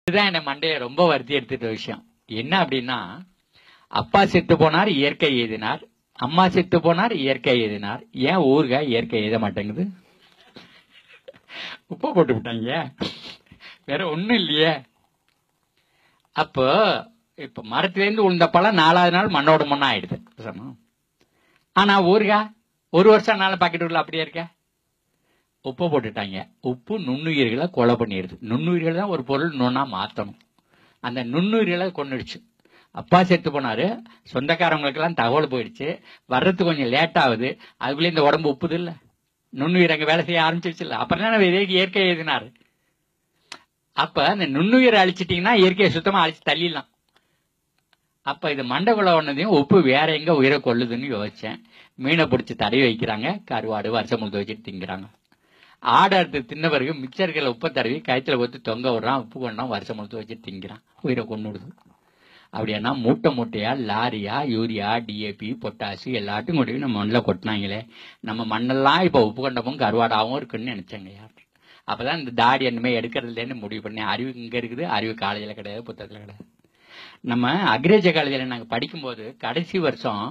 இதுதான் என்ன மண்டைய ரொம்ப வருத்தி எடுத்துட்ட விஷயம். என்ன அப்படின்னா, அப்பா செத்து போனார், இயற்கை எழுதினார். அம்மா செத்து போனார், இயற்கை எழுதினார். ஏன் ஊறுகாய் இயற்கை எழுத மாட்டேங்குது? உப்பு போட்டு விட்டாங்க, வேற ஒண்ணும் இல்லையே. அப்போ இப்ப மரத்திலேருந்து உளுந்த பழம் 4வது நாள் மண்ணோட மண்ணா ஆயிடுது. ஆனா ஊறுகாய் 1 வருஷம் ஆனாலும் பாக்கெட் உள்ள அப்படியே இருக்க. உப்பு போட்டுட்டாங்க. உப்பு நுண்ணுயிர்களை கொலை பண்ணிடுது. நுண்ணுயிர்கள் தான் ஒரு பொருள் நுண்ணா மாத்தணும். அந்த நுண்ணுயிர்களை கொன்னுடுச்சு. அப்பா செத்து போனாரு, சொந்தக்காரங்களுக்கு எல்லாம் தகவல் போயிடுச்சு, வர்றதுக்கு கொஞ்சம் லேட் ஆகுது. அதுக்குள்ளே இந்த உடம்பு உப்புது இல்ல, நுண்ணுயிர் அங்க வேலை செய்ய ஆரம்பிச்சிருச்சு இல்ல. அப்புறம் தான் இயற்கை எழுதினாரு. அப்ப அந்த நுண்ணுயிரை அழிச்சிட்டீங்கன்னா இயற்கையை சுத்தமா அழிச்சு தள்ளிடலாம். அப்ப இது மண்டகுள்ள ஒன்னதையும் உப்பு வேற எங்க உயிரை கொள்ளுதுன்னு யோசிச்சேன். மீனை பிடிச்சி தடவி வைக்கிறாங்க, கருவாடு வருஷம் முழுக்க வச்சுட்டு திங்கிறாங்க. ஆடு அறுத்து தின்ன பிறகு மிச்சர்களை உப்பை தடவி கயத்துல ஒத்து தொங்க விடுறான், உப்பு கொண்டான், வருஷம் முழுக்க வச்சுட்டு திங்கிறான், உயிரை கொண்டுடுது. அப்படின்னா மூட்டை மூட்டையா லாரியா யூரியா டிஏபி பொட்டாசு எல்லாத்தையும் கொண்டு நம்ம மண்ணில் கொட்டினாங்களே, நம்ம மண்ணெல்லாம் இப்ப உப்பு கொண்டமும் கருவாடாகவும் இருக்குன்னு நினைச்சாங்க யார். அப்பதான் இந்த தாடி என்னமே எடுக்கிறதுலேன்னு முடிவு பண்ணேன். அறிவு இங்க இருக்குது, அறிவு காலேஜில் கிடையாது, புத்தகத்தில் கிடையாது. நம்ம அக்ரேஜ காலேஜில் நாங்கள் படிக்கும்போது கடைசி வருஷம்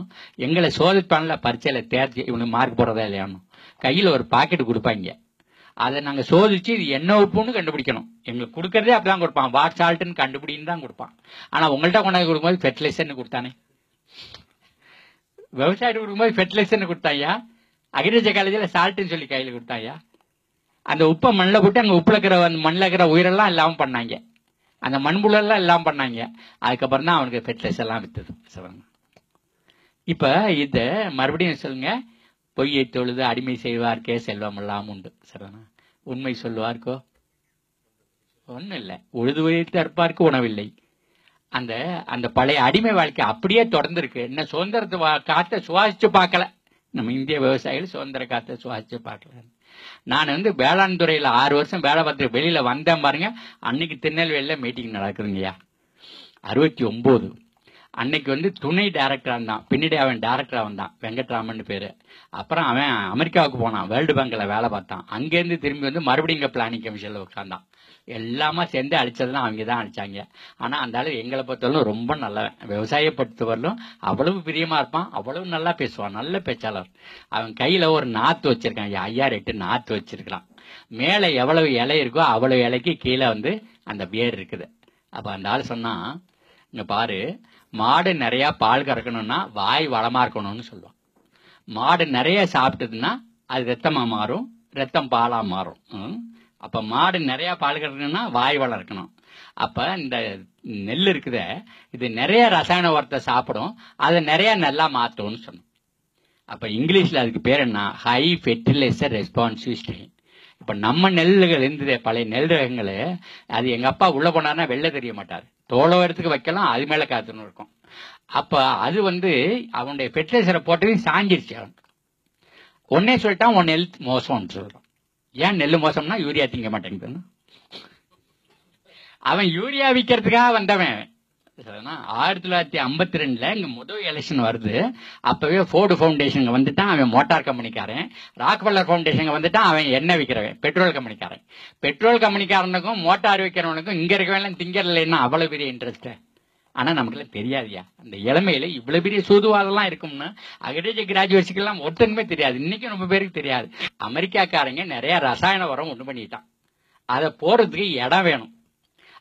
எங்களை சோதிப்பான்ல பரீட்சையில தேர்ச்சி இவனுக்கு மார்க் போடுறதா இல்லையானு கையில் ஒரு பாக்கெட் கொடுப்பாங்க. அதை நாங்கள் சோதிச்சு இது என்ன உப்புன்னு கண்டுபிடிக்கணும். எங்களுக்கு கொடுக்கறதே அப்படிதான் கொடுப்பான், வாட் சால்ட்னு கண்டுபிடின்னு தான் கொடுப்பான். ஆனா உங்கள்கிட்ட கொண்டாந்து கொடுக்கும்போது ஃபெர்டிலைசர்னு கொடுத்தானே, விவசாயிட்டு கொடுக்கும்போது ஃபெர்டிலைசர்னு கொடுத்தாயா, அக்ரிகல்ச்சர் காலேஜில் சால்ட்னு சொல்லி கையில் கொடுத்தாயா. அந்த உப்பை மண்ணில் போட்டு அங்கே உப்புல இருக்கிற மண்ணில் இருக்கிற உயிரெல்லாம் இல்லாமல் பண்ணாங்க, அந்த மண்புழெல்லாம் இல்லாமல் பண்ணாங்க. அதுக்கப்புறம் தான் அவனுக்கு ஃபெர்டிலைசர் எல்லாம் வித்துது. சொல்லுங்க. இப்ப இத மறுபடியும் சொல்லுங்க. பொய்யை தொழுது அடிமை செய்வார்க்கே செல்வம் எல்லாம் உண்டு. சரிதானா? உண்மை சொல்லுவார்க்கோ ஒன்னும் இல்லை, உழுது வைத்து அற்பார்க்கு உணவில்லை. அந்த அந்த பழைய அடிமை வாழ்க்கை அப்படியே தொடர்ந்து இருக்கு. என்ன சுதந்திரத்தை காத்த சுவாசிச்சு பார்க்கல. நம்ம இந்திய விவசாயிகள் சுதந்திர காத்த சுவாசிச்சு பார்க்கல. நான் வேளாண் துறையில 6 வருஷம் வேலை பார்த்து வெளியில வந்தேன் பாருங்க. அன்னைக்கு திருநெல்வேலியில மீட்டிங் நடக்குதுங்கய்யா, 69. அன்னைக்கு துணை டைரக்டரா இருந்தான், பின்னாடி அவன் டைரக்டரா வந்தான், வெங்கட்ராமன் பேரு. அப்புறம் அவன் அமெரிக்காவுக்கு போனான், வேர்ல்டு பேங்க்ல வேலை பார்த்தான். அங்கேருந்து திரும்பி மறுபடியும் இங்க பிளானிங் கமிஷன்ல உட்கார்ந்தான். எல்லாமே சேர்ந்து அழிச்சதுலாம் அவங்க தான் அழிச்சாங்க. ஆனா அந்த அளவு எங்களை பொறுத்தவரைக்கும் ரொம்ப நல்லவன். விவசாய பொறுத்தவரையிலும் அவ்வளவு பிரியமா இருப்பான், அவ்வளவு நல்லா பேசுவான், நல்ல பேச்சாளர். அவன் கையில ஒரு நாத்து வச்சிருக்கான், 5008 நாத்து வச்சிருக்கான். மேல எவ்வளவு இலை இருக்கோ அவ்வளவு இலைக்கு கீழே அந்த வேர் இருக்குது. அப்ப அந்த ஆள் சொன்னா, இங்க பாரு, மாடு நிறைய பால் கறக்கணும்னா வாய் வளமா இருக்கணும்னு சொல்லுவான். மாடு நிறைய சாப்பிட்டதுன்னா அது ரத்தமா மாறும், ரத்தம் பாலா மாறும். அப்ப மாடு நிறைய பால் கறக்கணும்னா வாய் வளம் இருக்கணும். அப்ப இந்த நெல் இருக்குத, இது நிறைய ரசாயன உரத்தை சாப்பிடும், அதை நிறைய நெல்லா மாத்தும்னு சொன்னோம். அப்ப இங்கிலீஷ்ல அதுக்கு பேர் என்ன? High fertilizer responsive strain. இப்ப நம்ம நெல்லுகள் இருந்தது, பழைய நெல் ரகங்கள், அது எங்க அப்பா உள்ள போனார்னா வெளில தெரிய மாட்டாரு, தோளவரத்துக்கு வைக்கலாம், அது மேல காத்துன்னு இருக்கும். அப்ப அது அவனுடைய ஃபெர்டிலைசரை போட்டதையும் சாஞ்சிருச்சு. அவன் ஒன்னே சொல்லிட்டான், உன் நெல் மோசம்னு சொல்றான். ஏன் நெல் மோசம்னா யூரியா திங்க மாட்டேங்குதுன்னு. அவன் யூரியா விற்கிறதுக்காக வந்தவன். 1952 இங்க முதல் எலெக்ஷன் வருது. அப்பவே ஃபோர்டு ஃபவுண்டேஷன் வந்துட்டான், அவன் மோட்டார் கம்பெனிக்காரன். ராக்வெல்லர் ஃபவுண்டேஷன் வந்துட்டான், அவன் எண்ணெய் விற்கிறவன், பெட்ரோல் கம்பெனிக்காரன். பெட்ரோல் கம்பெனிக்காரனுக்கும் மோட்டார் விற்கிறவனுக்கும் இங்க இருக்கவன் திங்கறதுல அவ்வளவு பெரிய இன்ட்ரெஸ்ட். ஆனா நமக்கு தெரியாதியா, அந்த இளமையில இவ்வளவு பெரிய சூதுவாதெல்லாம் இருக்கும்னு அக்ரிகல்ச்சர் கிராஜுவேட்ஸ்க்கு எல்லாம் ஒருத்தனுமே தெரியாது. இன்னைக்கு ரொம்ப பேருக்கு தெரியாது. அமெரிக்காக்காரங்க நிறைய ரசாயன உரம் ஒண்ணு பண்ணிட்டான், அதை போறதுக்கு இடம் வேணும்.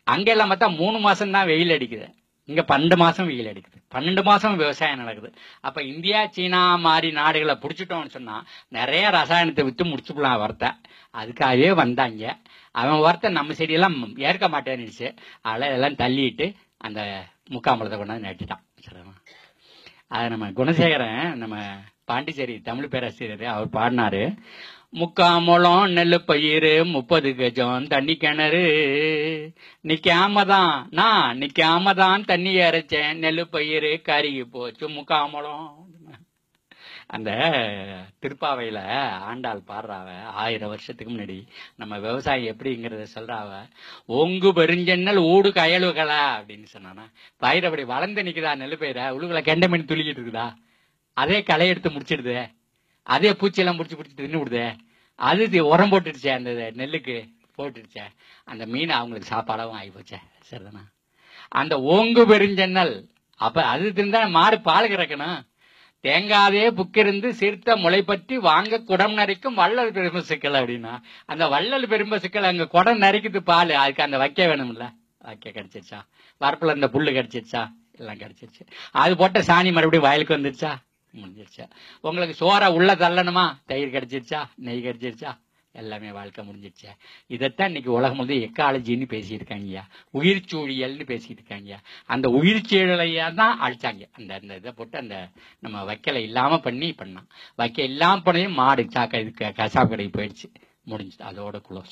அங்க எல்லாம் பார்த்தா 3 மாசம் தான் வெயில் அடிக்குது, இங்க 12 மாசம் வெயில் அடிக்குது, 12 மாசம் விவசாயம் நடக்குது. அப்ப இந்தியா சீனா மாதிரி நாடுகளை பிடிச்சிட்டோம்னு சொன்னா நிறைய ரசாயனத்தை வித்து முடிச்சுக்கலாம் வரத்தை. அதுக்காகவே வந்தாங்க. அவன் வரத்தை நம்ம செடியெல்லாம் ஏற்க மாட்டேன்னுச்சு, அதெல்லாம் தள்ளிட்டு அந்த முக்காம்பழத்தை கொண்டாந்து நட்டுட்டான். அதை நம்ம குணசேகரன், நம்ம பாண்டிச்சேரி தமிழ் பேராசிரியர், அவர் பாடினாரு, முக்காமூலம் நெல்லு பயிர் 30 கஜம் தண்ணி கிணறு, நிக்காமதான் தண்ணி இறைச்சேன், நெல்லு பயிர் கருகி போச்சு முக்காமூலம். அந்த திருப்பாவையில ஆண்டாள் பாடுறாவ, 1000 வருஷத்துக்கு முன்னாடி நம்ம விவசாயம் எப்படிங்கிறத சொல்றாவ. ஒங்கு பெருஞ்சென்னல் ஊடு கயலுகளா அப்படின்னு சொன்னானா, பயிர் அப்படி வளர்ந்து நிக்குதா, நெல்லு பயிர உழுகுல கெண்ட மீன் துளிக்கிட்டு இருக்குதா, அதே களை எடுத்து முடிச்சிடுது, அதே பூச்சியெல்லாம் பிடிச்சி தின்னு விடுது, அது உரம் போட்டுடுச்சு அந்த நெல்லுக்கு. போட்டுருச்சே, அந்த மீன் அவங்களுக்கு சாப்பாடாகவும் ஆகி போச்சே. சரிதானா? அந்த ஓங்கு பெருஞ்சன்னல் அப்ப அது இருந்தா மாடு பால் கறக்கணும். தேங்காதே புக்கிருந்து சீர்த்த முளை பற்றி வாங்க குடம் நரைக்கும் வள்ளல் பெரும்பசுக்கள் அப்படின்னா, அந்த வள்ளல் பெரும்பசுக்கள் அங்க குடம் நரைக்குது பால், அதுக்கு அந்த வைக்க வேணும்ல. வைக்க கிடைச்சிருச்சா? வரப்புல இருந்த புல்லு கிடைச்சிருச்சா? எல்லாம் கிடைச்சிருச்சு. அது போட்ட சாணி மறுபடியும் வயலுக்கு வந்துருச்சா? முடிஞ்சிருச்சா? உங்களுக்கு சோற உள்ள தள்ளணுமா? தயிர் கிடைச்சிருச்சா? நெய் கிடைச்சிருச்சா? எல்லாமே வாழ்க்கை முடிஞ்சிருச்சா? இதைத்தான் இன்னைக்கு உலகம் வந்து எக்காலஜின்னு பேசியிருக்காங்கய்யா, உயிர் சூழியல்னு பேசிட்டு இருக்காங்கய்யா. அந்த உயிர் சூழலையா தான் அழிச்சாங்க. அந்த அந்த இதை போட்டு அந்த நம்ம வைக்கலை இல்லாம பண்ணான். வைக்க இல்லாம பண்ணையும் மாடு சாக்க இதுக்கு கசாப்பு கடைக்கு போயிடுச்சு. முடிஞ்சு அதோட குளோஸ்.